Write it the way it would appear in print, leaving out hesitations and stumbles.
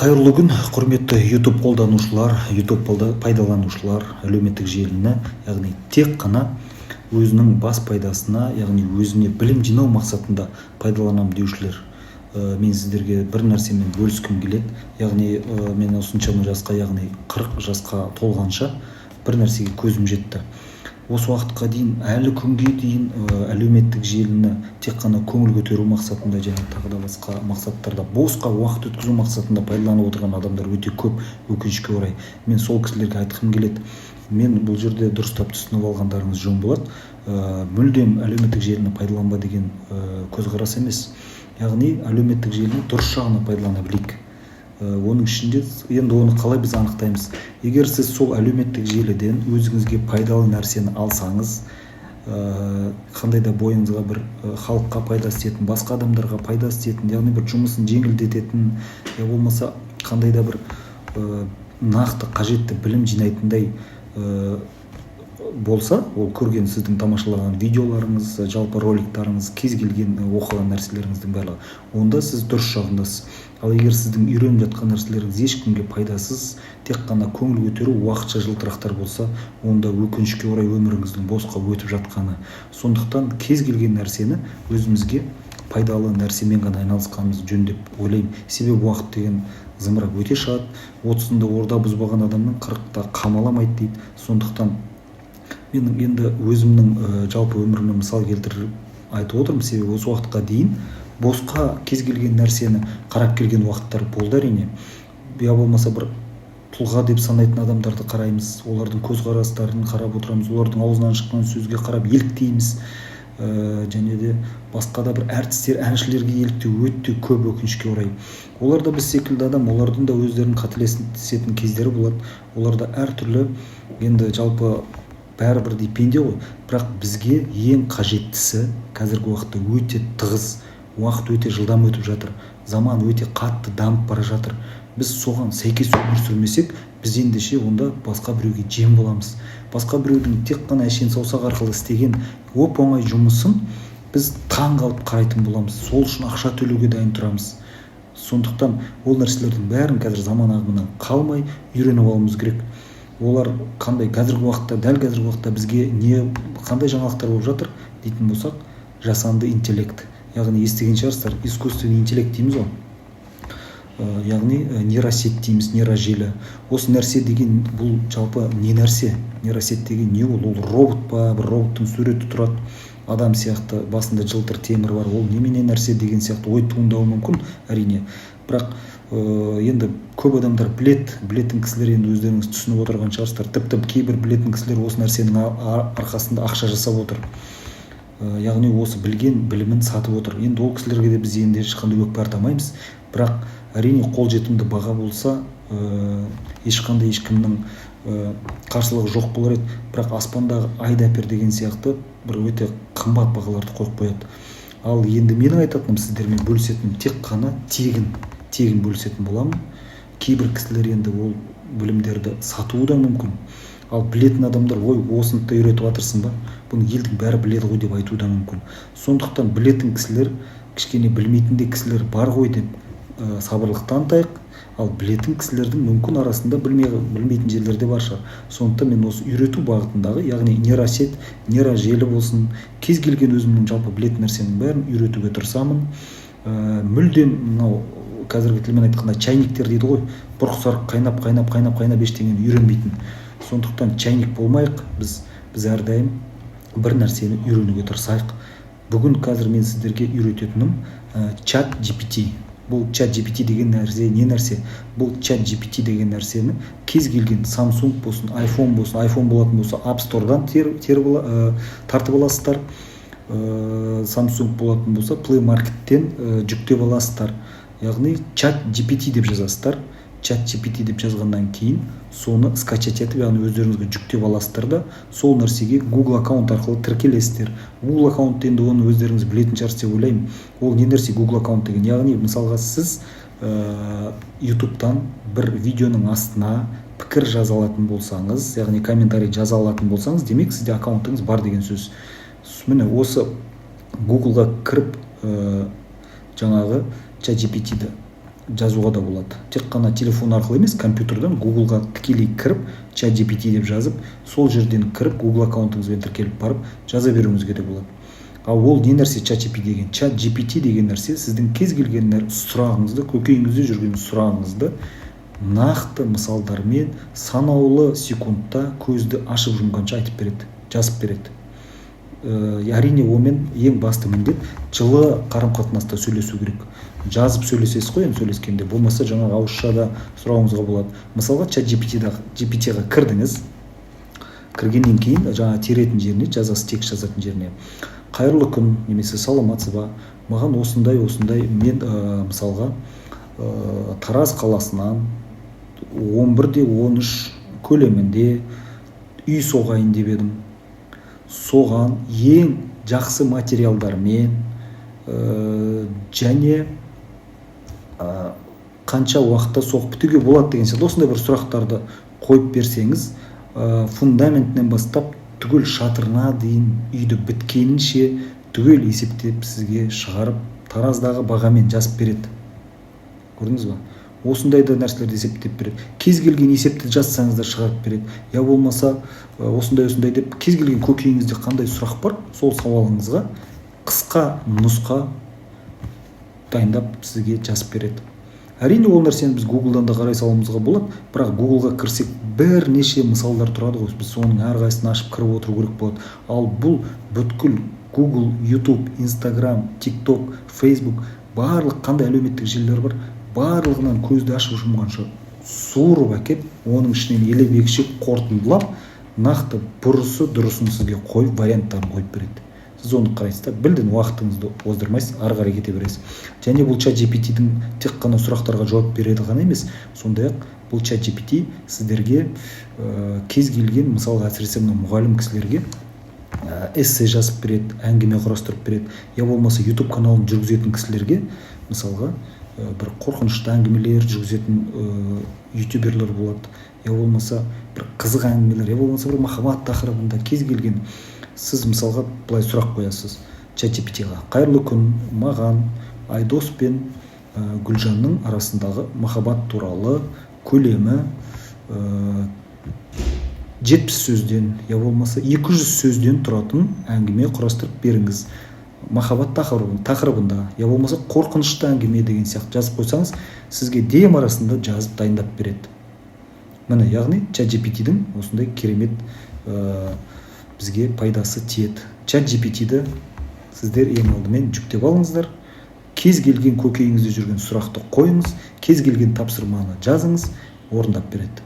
Қайырлы күн, құрметті YouTube қолданушылар, YouTube пайдаланушылар, әлеуметтік желіні, яғни тек қана өзінің бас пайдасына, яғни өзіне білім жинау мақсатында пайдаланам деушілер. Мен сіздерге бір нәрсемен бөліскім келеді. Яғни мен осыншама жасқа, яғни 40 жасқа толғанша бір нәрсеге көзім жетті. Осы уақытқа дейін, әлі күнге дейін әлеуметтік желіні тек қана көңіл көтеру мақсатында және тағы да басқа мақсаттарда, босқа уақыт өткізу мақсатында пайдаланып отырған адамдар өте көп, өкінішке орай. Мен сол кісілерге айтқым келеді. Мен бұл жерде дұрыстап түсініп алғандарыңыз жөн болады. Мүлдем әлеуметтік желіні пайдаланба деген көзқарас емес. Яғни әлеуметтік желіні дұрыс жағына пайдалана білейік. Оның ішінде енді оны қалай біз анықтаймыз? Егер сіз сол әлеуметтік желіден өзіңізге пайдалы нәрсені алсаңыз, қандай да бойыңызға бір халыққа пайдасы тиетін, басқа адамдарға пайдасы тиетін, яғни бір жұмысын жеңілдететін, я болмаса қандай да бір нақты қажетті білім жинайтындай болса, ол көрген сіздің тамашалаған видеоларыңыз, жалпы роликтарыңыз, кез келген оқыған нәрселеріңіздің барлығы, онда сіз дұрыс жағындасыз. Ал егер сіздің үйреніп жатқан нәрселеріңіз ешкімге пайдасыз, тек қана көңіл көтеру, уақытша жылтырақтар болса, онда өкінішке орай өміріңіздің босқа өтіп жатқаны. Сондықтан кез келген нәрсені өзімізге пайдалы нәрсемен ғана айналысқанымыз жөн деп ойлаймын. Себебі уақыт деген зымырап өте шығады. 30-ында орда бұзбаған адамның 40-та қамаламайды дейді. Сондықтан менің енді өзімнің жалпы өмірімнен мысал келтіріп айтып отырмын. Себебі осы уақытқа дейін босқа кез келген нәрсені қарап келген уақыттар болды әрине. Я болмаса бір тұлға деп санайтын адамдарды қараймыз, олардың көзқарастарын қарап отырамыз, олардың аузынан шыққан сөзге қарап еліктейміз. Және де басқа да бір әртістер, әншілерге еліктеу өте көп, өкінішке орай. Олар да біз секілді адам, олардың да өздерінің қателесетін кездері болады. Оларда әртүрлі, енді жалпы бәрі бірдей пенде ғой. Бірақ бізге ең қажеттісі қазіргі уақытта өте тығыз, уақыт өте жылдам өтіп жатыр, заман өте қатты дамып бара жатыр. Біз соған сәйкес өмір сүрмесек, біз ендеше онда басқа біреуге жем боламыз. Басқа біреудің тек қана әшейін саусақ арқылы істеген оп-оңай жұмысын біз таң қалып қарайтын боламыз. Сол үшін ақша төлеуге дайын тұрамыз. Сондықтан ол нәрселердің бәрін қазір заман ағымынан қалмай үйреніп алуымыз керек. Олар қандай қазіргі уақытта, дәл қазіргі уақытта бізге қандай жаңалықтар болып жатыр дейтін болсақ, жасанды интеллект. Яғни естіген шығарсыздар, искусственный интеллект дейміз ғой. Яғни нейросет дейміз, нейрожелі. Осы нәрсе деген бұл жалпы не нәрсе? Нейросет деген не ол? Ол робот па? Бір роботтың суреті тұрады, адам сияқты, басында жылтыр темір бар. Ол немене нәрсе деген сияқты ой туындауы мүмкін, әрине. Бірақ енді көп адамдар білетін кісілер енді өздеріңіз түсініп отырған шығарсыздар. Тіпті кейбір білетін кісілер осы нәрсенің арқасында ақша жасап отыр. Яғни осы білген білімін сатып отыр. Енді ол кісілерге де біз енді ешқандай өкпе артамаймыз. Бірақ әрине қолжетімді баға болса, ешқандай ешкімнің қарсылығы жоқ болар еді. Бірақ аспандағы айды әпер деген сияқты бір өте қымбат бағаларды қойып қояды. Ал енді менің айтатыным, сіздермен бөлісетінім тек қана тегін бөлісетін боламын. Кейбір кісілер енді ол білімдерді сатуы да мүмкін. Ал білетін адамдар, ой, осыны да үйретіп жатырсың ба? Бұны елдің бәрі біледі ғой деп айтуы да мүмкін. Сондықтан білетін кісілер, кішкене білмейтіндей кісілер бар ғой деп сабырлық танытайық. Ал білетін кісілердің мүмкін арасында білмейтін жерлерде бар шығар. Сондықтан мен осы үйрету бағытындағы, яғни нейросет, нейрожелі болсын, кез келген өзімнің жалпы білетін нәрсенің бәрін үйретуге тырысамын. Мүлдем мынау қазіргі тілмен айтқанда чайниктер дейді ғой, бұрқ-сарқ қайнап ештеңені үйренбейтін. Сондықтан чайник болмайық, біз әрдайым бір нәрсені үйренуге тырысайық. Бүгін қазір мен сіздерге үйрететінім чат GPT. Бұл чат GPT деген нәрсе не нәрсе? Бұл чат GPT деген нәрсені кез келген Samsung болсын, iPhone болатын болса App Store-дан тартып аласыздар. Samsung болатын болса Play Market-тен жүктеп аласыздар. Яғни чат GPT деп жазасыздар. Чат GPT деп жазғаннан кейін соны скачать етіп, яғни өздеріңізге жүктеп аласыздар да, сол нәрсеге Google аккаунт арқылы тіркелесіздер. Google аккаунт енді оны өздеріңіз білетін шығарсыз деп ойлаймын. Ол не нәрсе Google аккаунт деген? Яғни мысалға сіз YouTube-тан бір видеоның астына пікір жаза алатын болсаңыз, яғни комментарий жаза алатын болсаңыз, демек сізде аккаунтыңыз бар деген сөз. Міне осы Google-ға кіріп жаңағы чат GPT-ді жазуға да болады. Тек қана телефон арқылы емес, компьютерден Googleға тікелей кіріп, ChatGPT деп жазып, сол жерден кіріп, Google аккаунтыңызбен тіркеліп барып, жаза беруіңізге де болады. Ал ол не нәрсе ChatGPT деген? ChatGPT деген нәрсе сіздің кез келген сұрағыңызды, көкейіңізде жүрген сұрағыңызды нақты мысалдармен санаулы секундта көзді ашып жұмғанша айтып береді, жазып береді. Әрине онымен ең басты міндет жылы қарым-қатынаста сөйлесу керек. Жазып сөйлесесіз ғой, енді сөйлескенде, болмаса жаңағы ауызша да сұрауыңызға болады. Мысалға ChatGPT-ға кірдіңіз, кіргеннен кейін жаңа теретін жеріне, жазасы текст жазатын жеріне, қайырлы күн, немесе саламатсыз ба, маған осындай мен мысалға Тараз қаласынан 11:13 көлемінде үй соғайын деп едім. Соған ең жақсы материалдармен және қанша уақытта соғып бітуге болады деген сияқты осындай бір сұрақтарды қойып берсеңіз, фундаментінен бастап түгел шатырына дейін үйді біткенінше түгел есептеп сізге шығарып, Тараздағы бағамен жазып береді. Көрдіңіз ба? Осындай да нәрселерді есептеп береді. Кез келген есепті жазсаңыздар шығарып береді. Я болмаса осындай деп кез келген көкейіңізде қандай сұрақ бар, сол сауалыңызға қысқа нұсқа дайындап сізге жазып береді. Әрине ол нәрсені біз Google'дан да қарай салуымызға болады, бірақ Google'ға кірсек бірнеше мысалдар тұрады ғой, біз соның әрқайсысын ашып кіріп отыру керек болады. Ал бұл бүткіл Google, YouTube, Instagram, TikTok, Facebook, барлық қандай әлеуметтік желілер бар, барлығынан көзді ашып жұмғанша суырып әкеп, оның ішінен елеп екшеп қорытындылап, нақты бұрысы дұрысын сізге қойып, варианттарын қойып береді. Сіз оны қарайсыз да, білден уақытыңызды оздырмайсыз, ары қарай кете бересіз. Және бұл ChatGPT-дің тек қана сұрақтарға жауап береді ғана емес, сондай-ақ бұл ChatGPT сіздерге кез келген, мысалға әсіресе мына мұғалім кісілерге эссе жазып береді, әңгіме құрастырып береді. Я болмаса YouTube каналын жүргізетін кісілерге, мысалға бір қорқынышты әңгімелер жүргізетін ютуберлер болады. Я болмаса бір қызық әңгімелер, я болмаса бір махаббат тақырыбында кез келген. Сіз мысалға былай сұрақ қоясыз ChatGPT-ға. Қайырлы күн, маған Айдос пен Гүлжанның арасындағы махаббат туралы көлемі 70 сөзден, я болмаса 200 сөзден тұратын әңгіме құрастырып беріңіз. Махаббат тақырыбында, я болмаса қорқынышты әңгіме деген сияқты жазып қойсаңыз, сізге DM арасында жазып дайындап береді. Міне, яғни ChatGPT-дің осындай керемет бізге пайдасы тиеді. ChatGPT-ді сіздер ең алдымен жүктеп алыңыздар. Кез келген көкейіңізде жүрген сұрақты қойыңыз, кез келген тапсырманы жазыңыз, орындап береді.